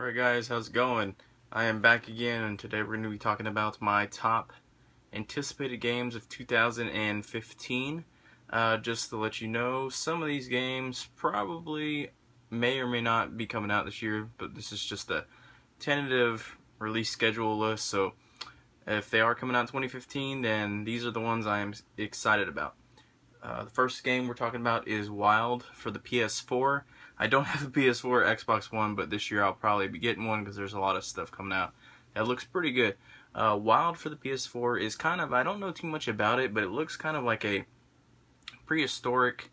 Alright guys, how's it going? I am back again, and today we're going to be talking about my top anticipated games of 2015. Just to let you know, some of these games probably may or may not be coming out this year, but this is just a tentative release schedule list, so if they are coming out in 2015, then these are the ones I am excited about. The first game we're talking about is Wild for the PS4. I don't have a PS4 or Xbox One, but this year I'll probably be getting one because there's a lot of stuff coming out that looks pretty good. Wild for the PS4 is kind of, I don't know too much about it, but it looks kind of like a prehistoric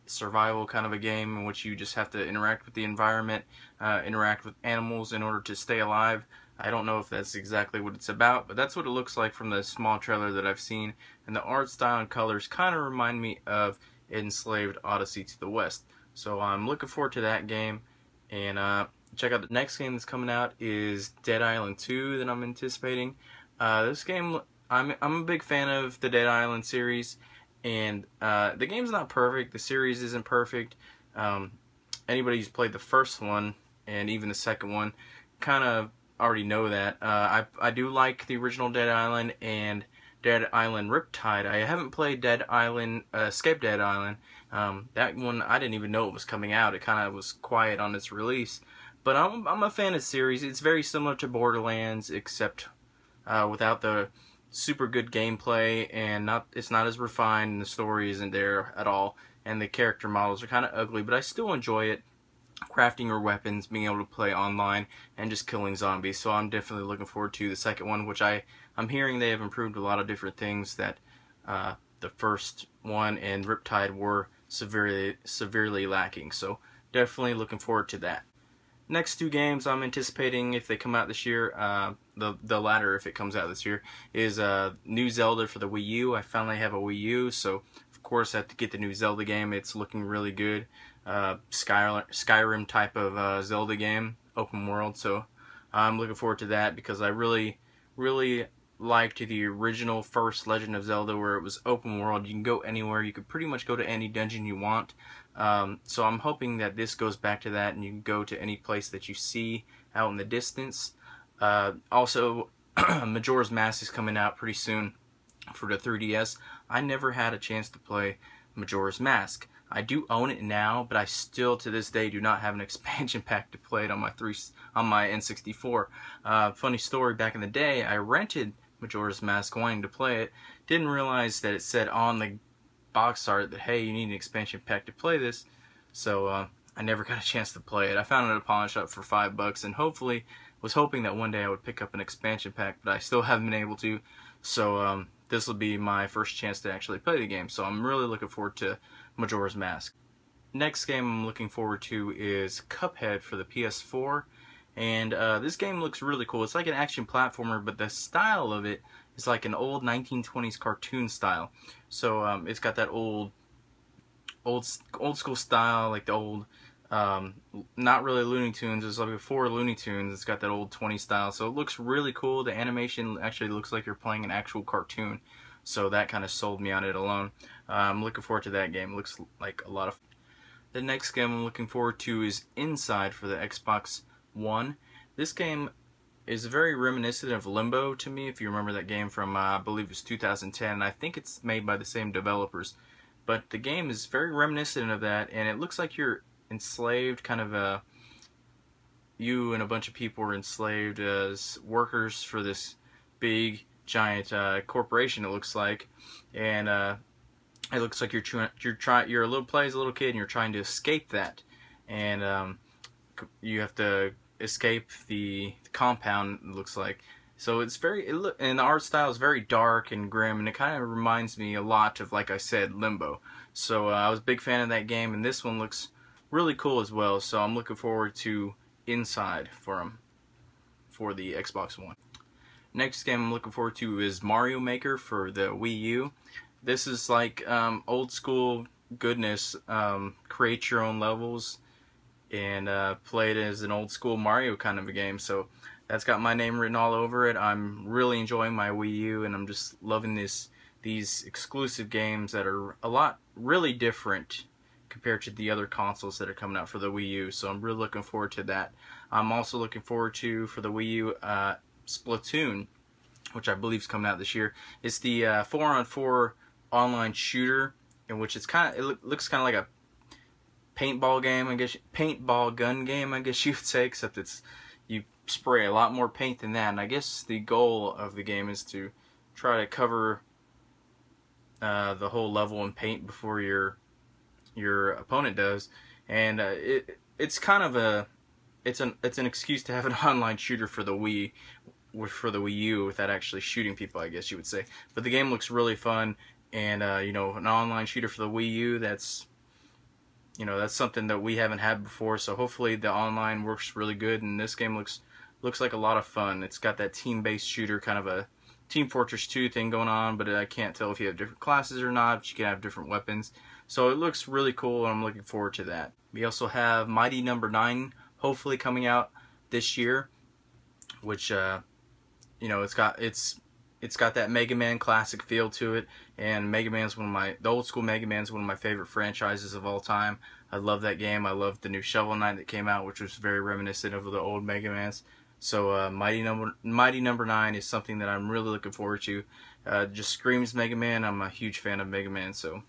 survival kind of a game in which you just have to interact with the environment, interact with animals in order to stay alive. I don't know if that's exactly what it's about, but that's what it looks like from the small trailer that I've seen. And the art style and colors kind of remind me of Enslaved Odyssey to the West. So I'm looking forward to that game. And check out the next game that's coming out is Dead Island 2 that I'm anticipating. This game, I'm a big fan of the Dead Island series. And the game's not perfect. The series isn't perfect. Anybody who's played the first one and even the second one kind of already know that. I do like the original Dead Island and Dead Island Riptide. I haven't played Dead Island, Escape Dead Island. That one I didn't even know it was coming out. It kind of was quiet on its release. But I'm a fan of the series. It's very similar to Borderlands, except without the super good gameplay, and it's not as refined, and the story isn't there at all, and the character models are kind of ugly, but I still enjoy it. Crafting your weapons, being able to play online, and just killing zombies. So I'm definitely looking forward to the second one, which I'm hearing they have improved a lot of different things that the first one and Riptide were severely lacking. So definitely looking forward to that. Next two games I'm anticipating if they come out this year, the latter if it comes out this year, is new Zelda for the Wii U. I finally have a Wii U, so of course I have to get the new Zelda game. It's looking really good. Skyrim type of Zelda game, open world, so I'm looking forward to that because I really liked the original first Legend of Zelda where it was open world. You can go anywhere, you could pretty much go to any dungeon you want, so I'm hoping that this goes back to that and you can go to any place that you see out in the distance. Also, Majora's Mask is coming out pretty soon for the 3DS. I never had a chance to play Majora's Mask. I do own it now, but I still to this day do not have an expansion pack to play it on my N64. Funny story, back in the day I rented Majora's Mask wanting to play it. Didn't realize that it said on the box art that, hey, you need an expansion pack to play this. So I never got a chance to play it. I found it at a pawn shop for $5 and hopefully was hoping that one day I would pick up an expansion pack, but I still haven't been able to. So this will be my first chance to actually play the game. So I'm really looking forward to Majora's Mask. Next game I'm looking forward to is Cuphead for the PS4, and this game looks really cool. It's like an action platformer, but the style of it is like an old 1920s cartoon style. So it's got that old school style, like the old not really Looney Tunes. It's like before Looney Tunes. It's got that old 20s style, so it looks really cool. The animation actually looks like you're playing an actual cartoon. So that kind of sold me on it alone. I'm looking forward to that game. It looks like a lot of fun. The next game I'm looking forward to is Inside for the Xbox One. This game is very reminiscent of Limbo to me, if you remember that game from, I believe it was 2010. And I think it's made by the same developers. But the game is very reminiscent of that, and it looks like you're enslaved, kind of you and a bunch of people are enslaved as workers for this big giant corporation, it looks like, and it looks like you're a little kid and you're trying to escape that, and you have to escape the compound, it looks like. So it's and the art style is very dark and grim, and it kind of reminds me a lot of, like I said, Limbo. So I was a big fan of that game, and this one looks really cool as well. So I'm looking forward to Inside for the Xbox One. Next game I'm looking forward to is Mario Maker for the Wii U. This is like old school goodness, create your own levels and play it as an old school Mario kind of a game. So that's got my name written all over it. I'm really enjoying my Wii U, and I'm just loving these exclusive games that are really different compared to the other consoles that are coming out for the Wii U. So I'm really looking forward to that. I'm also looking forward to, for the Wii U, Splatoon, which I believe is coming out this year. It's the 4-on-4 online shooter, in which it looks kind of like a paintball game, I guess, paintball gun game, I guess you would say, except you spray a lot more paint than that. And I guess the goal of the game is to try to cover the whole level in paint before your opponent does. And it's kind of it's an excuse to have an online shooter for the Wii U without actually shooting people, I guess you would say. But the game looks really fun, and you know, an online shooter for the Wii U, that's something that we haven't had before. So hopefully the online works really good, and this game looks like a lot of fun. It's got that team-based shooter, kind of a Team Fortress 2 thing going on, but I can't tell if you have different classes or not, but you can have different weapons. So it looks really cool, and I'm looking forward to that. We also have Mighty Number 9 hopefully coming out this year, which you know, it's got that Mega Man classic feel to it, and Mega Man's the old school Mega Man's one of my favorite franchises of all time. I love that game. I love the new Shovel Knight that came out, which was very reminiscent of the old Mega Man's. So Mighty Number 9 is something that I'm really looking forward to. Just screams Mega Man. I'm a huge fan of Mega Man, so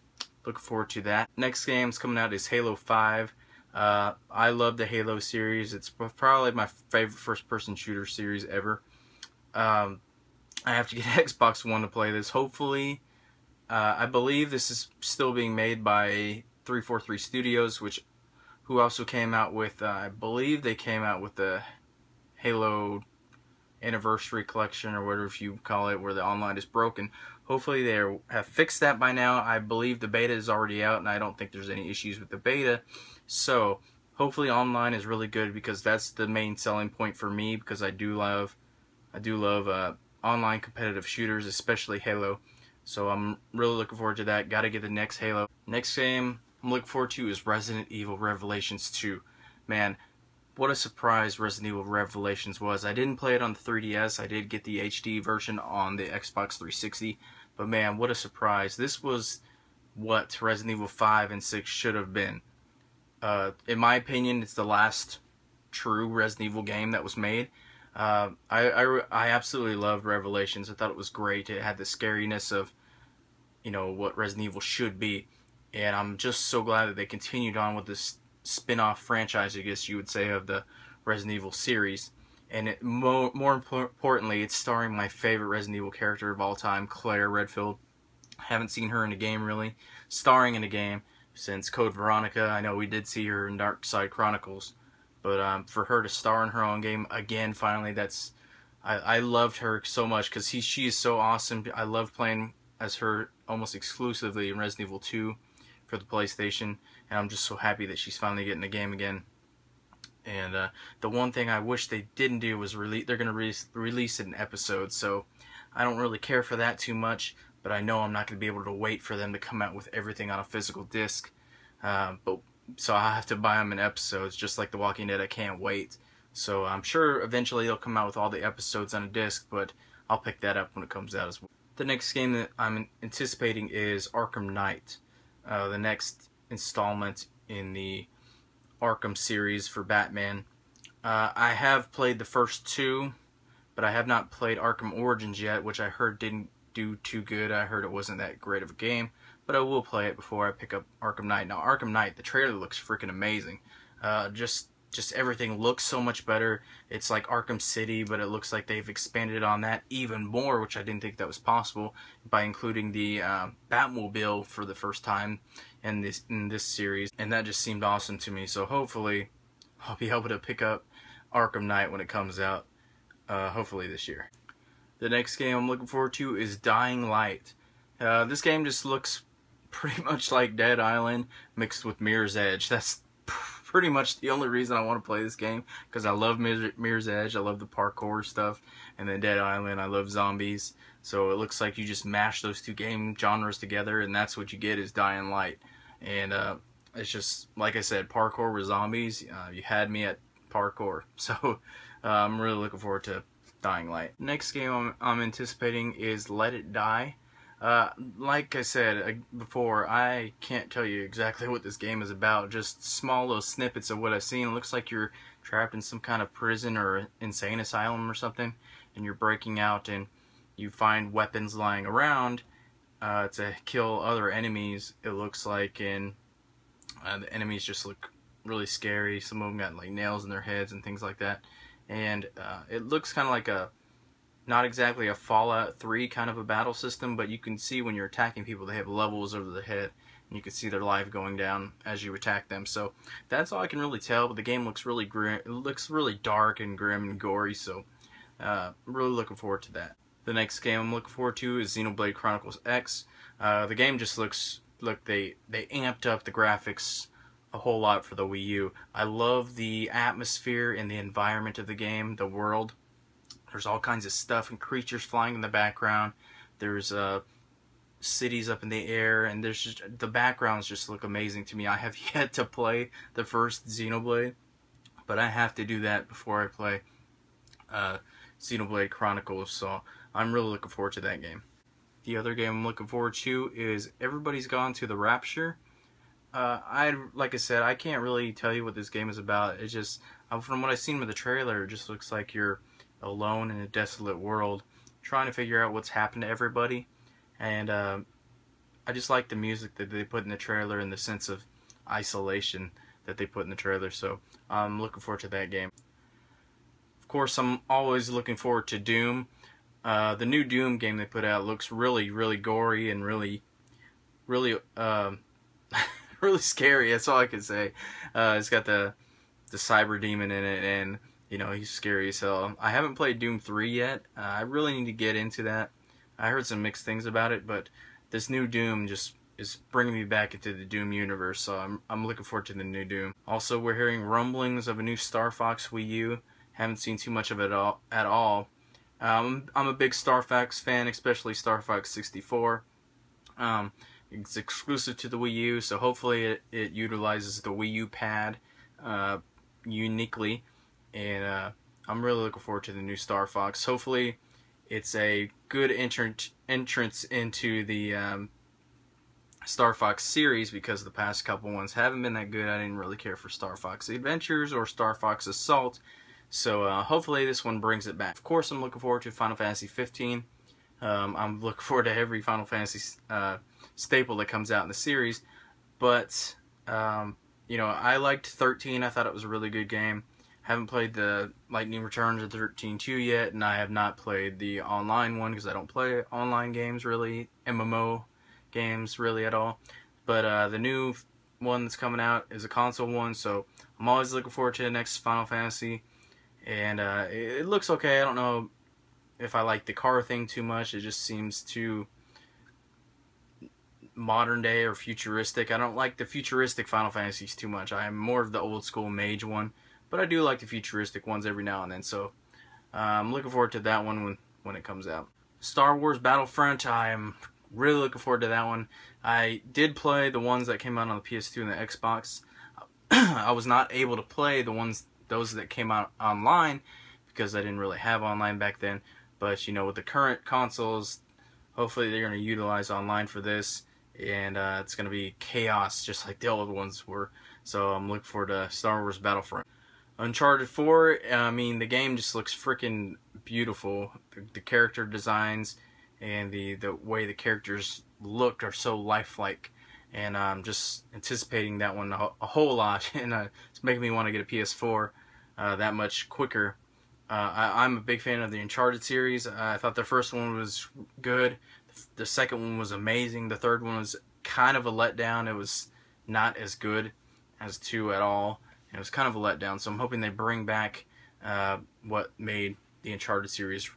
looking forward to that. Next game's coming out is Halo 5. I love the Halo series. It's probably my favorite first-person shooter series ever. I have to get Xbox One to play this. Hopefully, I believe this is still being made by 343 Studios, who also came out with, I believe they came out with the Halo Anniversary Collection, or whatever you call it, where the online is broken. Hopefully they have fixed that by now. I believe the beta is already out, and I don't think there's any issues with the beta. So hopefully online is really good, because that's the main selling point for me, because I do love online competitive shooters, especially Halo. So I'm really looking forward to that. Gotta get the next Halo. Next game I'm looking forward to is Resident Evil Revelations 2. Man, what a surprise Resident Evil Revelations was. I didn't play it on the 3DS. I did get the HD version on the Xbox 360. But man, what a surprise. This was what Resident Evil 5 and 6 should have been. In my opinion, it's the last true Resident Evil game that was made. I absolutely loved Revelations. I thought it was great. It had the scariness of, you know, what Resident Evil should be. And I'm just so glad that they continued on with this spin-off franchise, I guess you would say, of the Resident Evil series. And more importantly, it's starring my favorite Resident Evil character of all time, Claire Redfield. I haven't seen her in a game, really, starring in a game since Code Veronica. I know we did see her in Dark Side Chronicles, but for her to star in her own game again, finally, I loved her so much, because she is so awesome. I love playing as her almost exclusively in Resident Evil 2 for the PlayStation, and I'm just so happy that she's finally getting the game again. And the one thing I wish they didn't do was they're going to release it in episodes, so I don't really care for that too much, but I know I'm not going to be able to wait for them to come out with everything on a physical disc. So I have to buy them in episodes, just like The Walking Dead. I can't wait. So I'm sure eventually they'll come out with all the episodes on a disc, but I'll pick that up when it comes out as well. The next game that I'm anticipating is Arkham Knight, the next installment in the Arkham series for Batman. I have played the first two, but I have not played Arkham Origins yet, which I heard didn't do too good. I heard it wasn't that great of a game, but I will play it before I pick up Arkham Knight. Now, Arkham Knight, the trailer looks freaking amazing. Just everything looks so much better. It's like Arkham City, but it looks like they've expanded on that even more, which I didn't think that was possible, by including the Batmobile for the first time in this series, and that just seemed awesome to me. So hopefully I'll be able to pick up Arkham Knight when it comes out, hopefully this year. The next game I'm looking forward to is Dying Light. This game just looks pretty much like Dead Island mixed with Mirror's Edge. That's pretty much the only reason I want to play this game, because I love Mirror's Edge, I love the parkour stuff, and then Dead Island, I love zombies. So it looks like you just mash those two game genres together, and that's what you get is Dying Light. And it's just, like I said, parkour with zombies. You had me at parkour. So I'm really looking forward to Dying Light. Next game I'm anticipating is Let It Die. Like I said before, I can't tell you exactly what this game is about. Just small little snippets of what I've seen. It looks like you're trapped in some kind of prison or insane asylum or something, and you're breaking out and you find weapons lying around to kill other enemies. It looks like, and the enemies just look really scary. Some of them got like nails in their heads and things like that. And it looks kind of like not exactly a Fallout 3 kind of a battle system, but you can see when you're attacking people, they have levels over their head, and you can see their life going down as you attack them. So that's all I can really tell, but the game looks really grim. It looks really dark and grim and gory, so I'm really looking forward to that. The next game I'm looking forward to is Xenoblade Chronicles X. The game just looks, they amped up the graphics a whole lot for the Wii U. I love the atmosphere and the environment of the game, the world. There's all kinds of stuff and creatures flying in the background. There's cities up in the air, and there's just, the backgrounds just look amazing to me. I have yet to play the first Xenoblade, but I have to do that before I play Xenoblade Chronicles, so I'm really looking forward to that game. The other game I'm looking forward to is Everybody's Gone to the Rapture. Like I said, I can't really tell you what this game is about. It's just, from what I've seen with the trailer, it just looks like you're alone in a desolate world trying to figure out what's happened to everybody. And I just like the music that they put in the trailer and the sense of isolation that they put in the trailer, so I'm looking forward to that game. Of course, I'm always looking forward to Doom. The new Doom game they put out looks really, really gory and really really scary. That's all I can say. It's got the cyber demon in it, and you know, he's scary as hell. I haven't played Doom 3 yet. I really need to get into that. I heard some mixed things about it, but this new Doom just is bringing me back into the Doom universe, so I'm looking forward to the new Doom. Also, we're hearing rumblings of a new Star Fox Wii U. Haven't seen too much of it at all. I'm a big Star Fox fan, especially Star Fox 64. It's exclusive to the Wii U, so hopefully it utilizes the Wii U pad uniquely. And I'm really looking forward to the new Star Fox. Hopefully it's a good entrance into the Star Fox series, because the past couple ones haven't been that good. I didn't really care for Star Fox Adventures or Star Fox Assault. So hopefully this one brings it back. Of course, I'm looking forward to Final Fantasy 15. I'm looking forward to every Final Fantasy staple that comes out in the series. But, you know, I liked 13. I thought it was a really good game. Haven't played the Lightning Returns or 13-2 yet, and I have not played the online one because I don't play online games really, MMO games really at all. But the new one that's coming out is a console one, so I'm always looking forward to the next Final Fantasy. And it looks okay. I don't know if I like the car thing too much. It just seems too modern day or futuristic. I don't like the futuristic Final Fantasies too much. I am more of the old school mage one. But I do like the futuristic ones every now and then, so I'm looking forward to that one when it comes out. Star Wars Battlefront, I am really looking forward to that one. I did play the ones that came out on the PS2 and the Xbox. I was not able to play those that came out online because I didn't really have online back then. But you know, with the current consoles, hopefully they're going to utilize online for this, and it's going to be chaos just like the old ones were. So I'm looking forward to Star Wars Battlefront. Uncharted 4, I mean, the game just looks freaking beautiful. The character designs and the way the characters look are so lifelike. And I'm just anticipating that one a whole lot. And it's making me want to get a PS4 that much quicker. I'm a big fan of the Uncharted series. I thought the first one was good. The second one was amazing. The third one was kind of a letdown. It was not as good as 2 at all. It was kind of a letdown, so I'm hoping they bring back what made the Uncharted series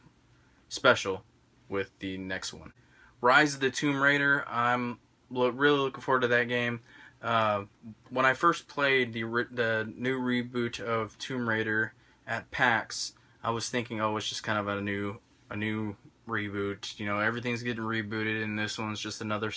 special with the next one. Rise of the Tomb Raider, I'm really looking forward to that game. When I first played the new reboot of Tomb Raider at PAX, I was thinking, oh, it's just kind of a new reboot. You know, everything's getting rebooted, and this one's just another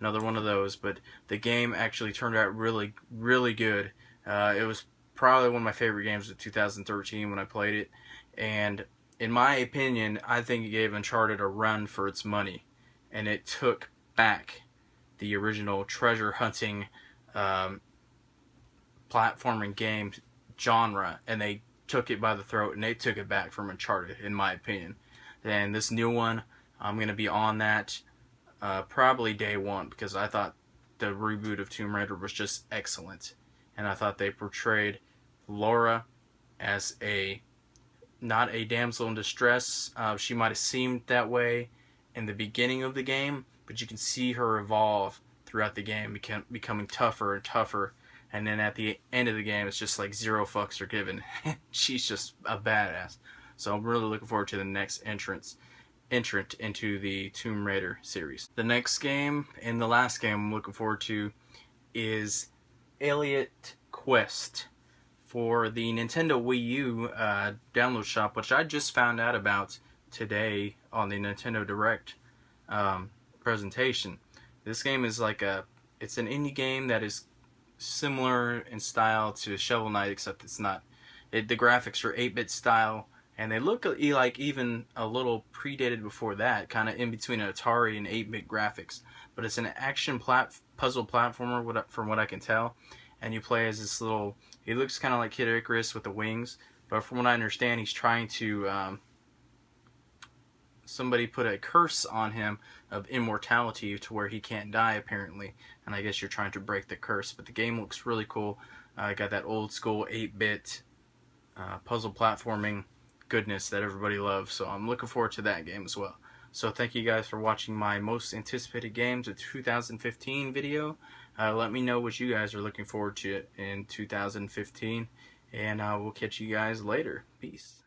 one of those. But the game actually turned out really, really good. It was probably one of my favorite games of 2013 when I played it, and in my opinion, I think it gave Uncharted a run for its money. and it took back the original treasure hunting platforming game genre, and they took it by the throat and they took it back from Uncharted, in my opinion. And this new one, I'm going to be on that probably day one, because I thought the reboot of Tomb Raider was just excellent. And I thought they portrayed Laura as not a damsel in distress. She might have seemed that way in the beginning of the game, but you can see her evolve throughout the game, becoming tougher and tougher. And then at the end of the game, it's just like zero fucks are given. She's just a badass. So I'm really looking forward to the next entrant into the Tomb Raider series. The next game, and the last game I'm looking forward to, is Elliot Quest for the Nintendo Wii U download shop, which I just found out about today on the Nintendo Direct presentation. This game is it's an indie game that is similar in style to Shovel Knight, except it's not. The graphics are 8-bit style, and they look like even a little predated before that, kind of in between an Atari and 8-bit graphics. But it's an action puzzle platformer, from what I can tell, and you play as this little. He looks kind of like Kid Icarus with the wings, but from what I understand, he's trying to. Somebody put a curse on him of immortality to where he can't die, apparently, and I guess you're trying to break the curse. But the game looks really cool. Got that old school 8-bit puzzle platforming goodness that everybody loves, so I'm looking forward to that game as well. So thank you guys for watching my most anticipated games of 2015 video. Let me know what you guys are looking forward to in 2015, and we'll catch you guys later. Peace.